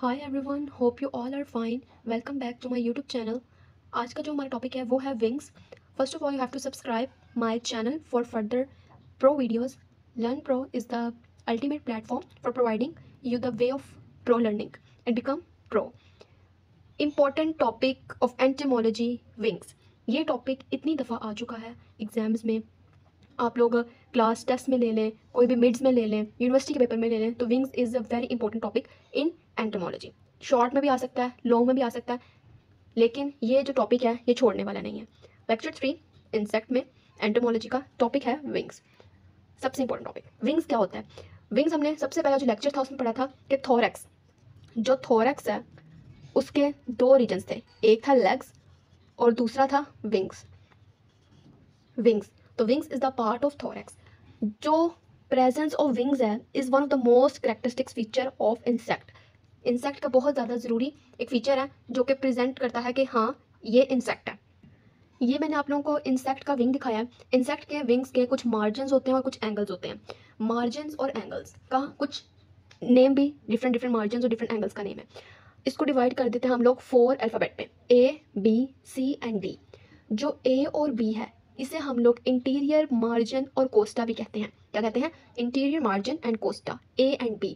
Hi everyone, hope you all are fine. Welcome back to my YouTube channel. आज का जो हमारा topic है वो है wings. First of all you have to subscribe my channel for further pro videos. Learn pro is the ultimate platform for providing you the way of pro learning and become pro. Important topic of entomology, wings. ये topic इतनी दफ़ा आ चुका है exams में, आप लोग class test में ले लें, कोई भी मिड्स में ले लें, यूनिवर्सिटी के पेपर में ले लें, तो wings is a very important topic in entomology. Short में भी आ सकता है, लॉन्ग में भी आ सकता है, लेकिन ये जो टॉपिक है ये छोड़ने वाला नहीं है। लेक्चर 3 इंसेक्ट में एंटोमोलॉजी का टॉपिक है विंग्स। सबसे इंपॉर्टेंट टॉपिक विंग्स क्या होता है। विंग्स हमने सबसे पहला जो लेक्चर था उसमें पढ़ा था कि थोरैक्स, जो थोरैक्स है उसके दो रीजन्स थे, एक था लेग्स और दूसरा था विंग्स। विंग्स, तो wings is the part of thorax. जो प्रेजेंस ऑफ विंग्स है is one of the most characteristic feature of insect. Insect का बहुत ज़्यादा ज़रूरी एक फीचर है जो कि प्रेजेंट करता है कि हाँ ये इंसेक्ट है। ये मैंने आप लोगों को इंसेक्ट का विंग दिखाया है। इंसेक्ट के विंग्स के कुछ मार्जिन्स होते हैं और कुछ एंगल्स होते हैं। मार्जिन्स और एंगल्स का कुछ नेम भी डिफरेंट डिफरेंट मार्जिन्स और डिफरेंट एंगल्स का नेम है। इसको डिवाइड कर देते हैं हम लोग 4 अल्फ़ाबेट में, A B C and D. जो ए और बी है इसे हम लोग इंटीरियर मार्जिन और कोस्टा भी कहते हैं। क्या कहते हैं? Interior margin and costa, A and B.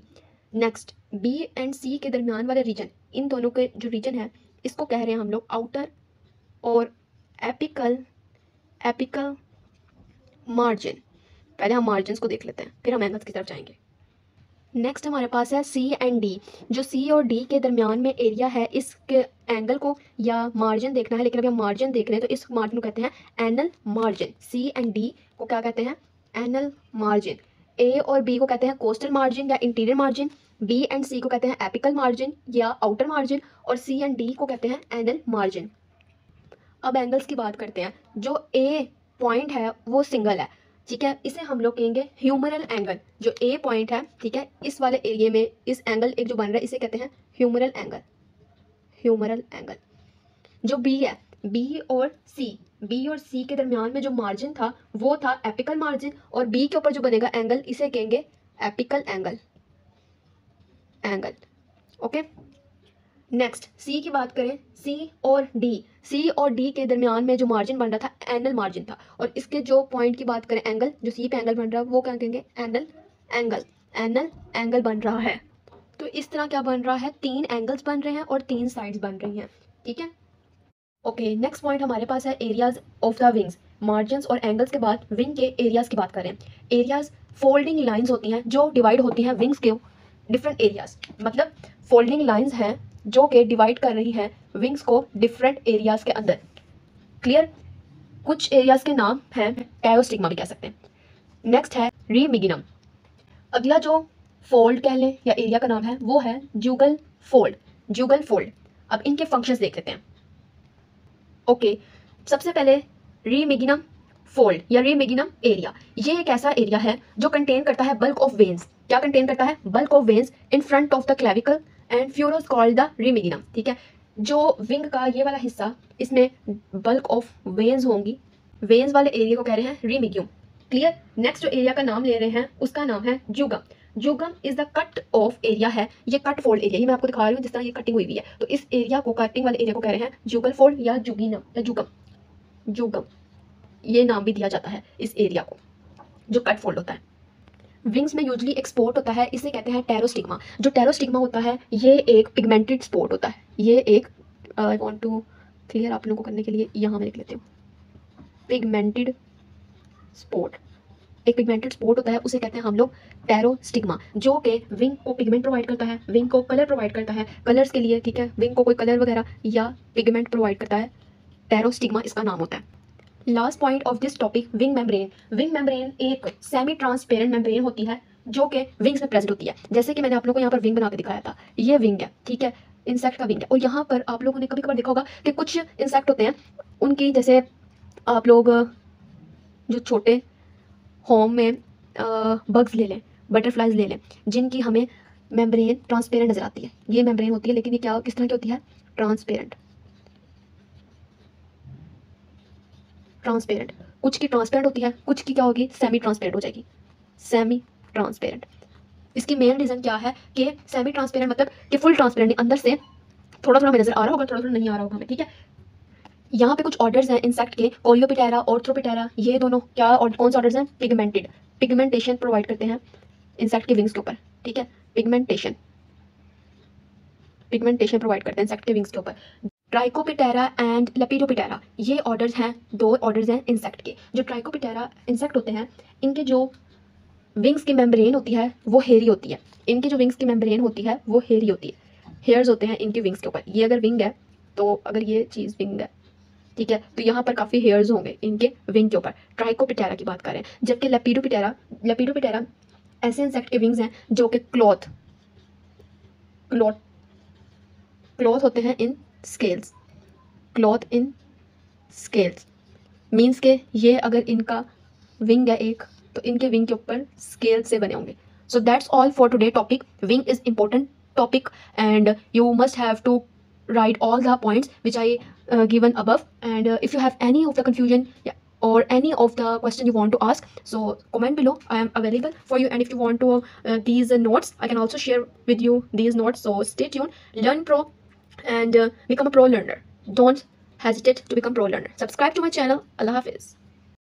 Next, B and C के दरमियान वाला रीजन, इन दोनों के जो रीजन है इसको कह रहे हैं हम लोग आउटर और एपिकल एपिकल मार्जिन। पहले हम मार्जिन को देख लेते हैं, फिर हम एंगल्स की तरफ जाएंगे। नेक्स्ट हमारे पास है सी एंड डी। जो सी और डी के दरमियान में एरिया है, इसके एंगल को या मार्जिन देखना है, लेकिन अभी हम मार्जिन देख रहे हैं तो इस मार्जिन को कहते हैं anal margin. C and D को क्या कहते हैं? Anal margin. ए और बी को कहते हैं कोस्टल मार्जिन या इंटीरियर मार्जिन। बी एंड सी को कहते हैं एपिकल मार्जिन या आउटर मार्जिन, और सी एंड डी को कहते हैं एनल मार्जिन। अब एंगल्स की बात करते हैं। जो ए पॉइंट है वो सिंगल है, ठीक है, इसे हम लोग कहेंगे ह्यूमरल एंगल। जो ए पॉइंट है, ठीक है, इस वाले एरिया में इस एंगल एक जो बन रहा है इसे कहते हैं ह्यूमरल एंगल। Humeral angle. जो बी है, बी और सी के दरमियान में जो मार्जिन था वो था एपिकल मार्जिन, और बी के ऊपर जो बनेगा एंगल इसे कहेंगे एपिकल एंगल। ओके। नेक्स्ट सी की बात करें, सी और डी के दरमियान में जो मार्जिन बन रहा था एनल मार्जिन था, और इसके जो पॉइंट की बात करें एंगल, जो सी पे एंगल बन रहा है वो क्या कहेंगे? एनल एंगल बन रहा है। तो इस तरह क्या बन रहा है? 3 एंगल्स बन रहे हैं और 3 साइड्स बन रही हैं, ठीक है। ओके, नेक्स्ट पॉइंट हमारे पास है areas of the wings. Margins और एंगल्स के बाद विंग के एरियाज की बात करें। एरियाज फोल्डिंग लाइंस होती हैं जो डिवाइड होती हैं विंग्स के डिफरेंट एरियाज। मतलब फोल्डिंग लाइंस हैं जो कि डिवाइड कर रही हैं विंग्स को डिफरेंट एरियाज के अंदर। क्लियर? कुछ एरियाज के नाम हैं, कैरोस्टिग्मा भी कह सकते हैं। नेक्स्ट है रीमिगिनम। अगला जो फोल्ड कह लें या एरिया का नाम है वो है जुगल फोल्ड। अब इनके फंक्शंस देख लेते हैं। ओके, सबसे पहले रीमिगिनम फोल्ड या रीमिगिनम एरिया। ये एक ऐसा एरिया है जो कंटेन करता है बल्क ऑफ वेन्स। क्या कंटेन करता है? Bulk of veins in front of the clavicle and furrows called the remigium, ठीक है। जो विंग का ये वाला हिस्सा, इसमें बल्क ऑफ वेन्स होंगी, वेन्स वाले एरिया को कह रहे हैं रीमिगियम। क्लियर? नेक्स्ट जो एरिया का नाम ले रहे हैं उसका नाम है jugum. Jugum is the cut off area है, ये कट फोल्ड एरिया ही मैं आपको दिखा रही हूँ जिस तरह ये कटिंग हुई है। तो इस एरिया को, कटिंग वाले एरिया को कह रहे हैं जुगल फोल्ड या जुगीनम या जुगम। ये नाम भी दिया जाता है इस एरिया को जो कट फोल्ड होता है। विंग्स में यूजली एक्सपोर्ट होता है, इसे कहते हैं टेरोस्टिग्मा। जो टेरोस्टिग्मा होता है ये एक पिगमेंटेड स्पॉट होता है। ये एक, आई वांट टू क्लियर आप लोगों को करने के लिए यहाँ मैं लिख लेती हूँ, पिगमेंटेड स्पॉट। एक पिगमेंटेड स्पॉट होता है, उसे कहते हैं हम लोग टेरोस्टिग्मा, जो कि विंग को पिगमेंट प्रोवाइड करता है, विंग को कलर प्रोवाइड करता है, कलर्स के लिए, ठीक है, विंग को कोई कलर वगैरह या पिगमेंट प्रोवाइड करता है। टेरोस्टिग्मा इसका नाम होता है। Last point of this topic, wing membrane. Wing membrane एक सेमी ट्रांसपेरेंट मेम्ब्रेन होती है जो कि विंग्स में प्रेजेंट होती है। जैसे कि मैंने आप लोगों को यहाँ पर विंग बना के दिखाया था, ये विंग है, ठीक है, इंसेक्ट का विंग है। और यहाँ पर आप लोगों ने कभी कभार देखा होगा कि कुछ इंसेक्ट होते हैं, उनकी जैसे आप लोग जो छोटे होम में बग्स ले लें, बटरफ्लाइज ले लें, जिनकी हमें मेम्ब्रेन ट्रांसपेरेंट नजर आती है, ये मेम्ब्रेन होती है, लेकिन ये क्या, किस तरह की होती है? ट्रांसपेरेंट। कुछ की ट्रांसपेरेंट होती है, कुछ की क्या होगी? सेमी ट्रांसपेरेंट हो जाएगी, सेमी ट्रांसपेरेंट। इसकी मेन रीज़न क्या है कि सेमी ट्रांसपेरेंट मतलब कि फुल ट्रांसपेरेंट अंदर से थोड़ा थोड़ा नजर आ रहा होगा, थोड़ा थोड़ा नहीं आ रहा होगा हमें, ठीक है। यहाँ पे कुछ ऑर्डर्स हैं इंसेक्ट के, कोलियोपिटेरा, ऑर्थ्रोपिटेरा, ये दोनों क्या और कौन से ऑर्डर्स हैं? पिगमेंटेड, पिगमेंटेशन प्रोवाइड करते हैं इंसेक्ट के विंग्स के ऊपर, ठीक है। पिगमेंटेशन पिगमेंटेशन प्रोवाइड करते हैं इंसेक्ट के विंग्स के ऊपर। ट्राइकोपिटेरा एंड लेपिडोपिटेरा, ये ऑर्डर्स हैं, दो ऑर्डर्स हैं इंसेक्ट के। जो ट्राइकोपिटेरा इंसेक्ट होते हैं, इनके जो विंग्स की मेम्ब्रेन होती है वो हेयरी होती है। इनकी जो विंग्स की मेम्ब्रेन होती है वो हेयरी होती है, हेयर्स होते हैं इनके विंग्स के ऊपर। ये अगर विंग है तो अगर ये चीज़ विंग है, ठीक है, तो यहाँ पर काफ़ी हेयर्स होंगे इनके विंग के ऊपर। ट्राइकोपिटेरा की बात करें, जबकि लेपिडोपिटेरा ऐसे इंसेक्ट के विंग्स हैं जो कि क्लॉथ होते हैं in scales, cloth in scales means के ये अगर इनका विंग है एक, तो इनके विंग के ऊपर स्केल से बने होंगे। So that's all for today topic. Wing is important topic and you must have to write all the points which I given above, and if you have any of the confusion, yeah, or any of the question you want to ask, so comment below. I am available for you, and if you want to these notes, I can also share with you these notes. So stay tuned, learn pro and become a pro learner. Don't hesitate to become pro learner. Subscribe to my channel. Allah Hafiz.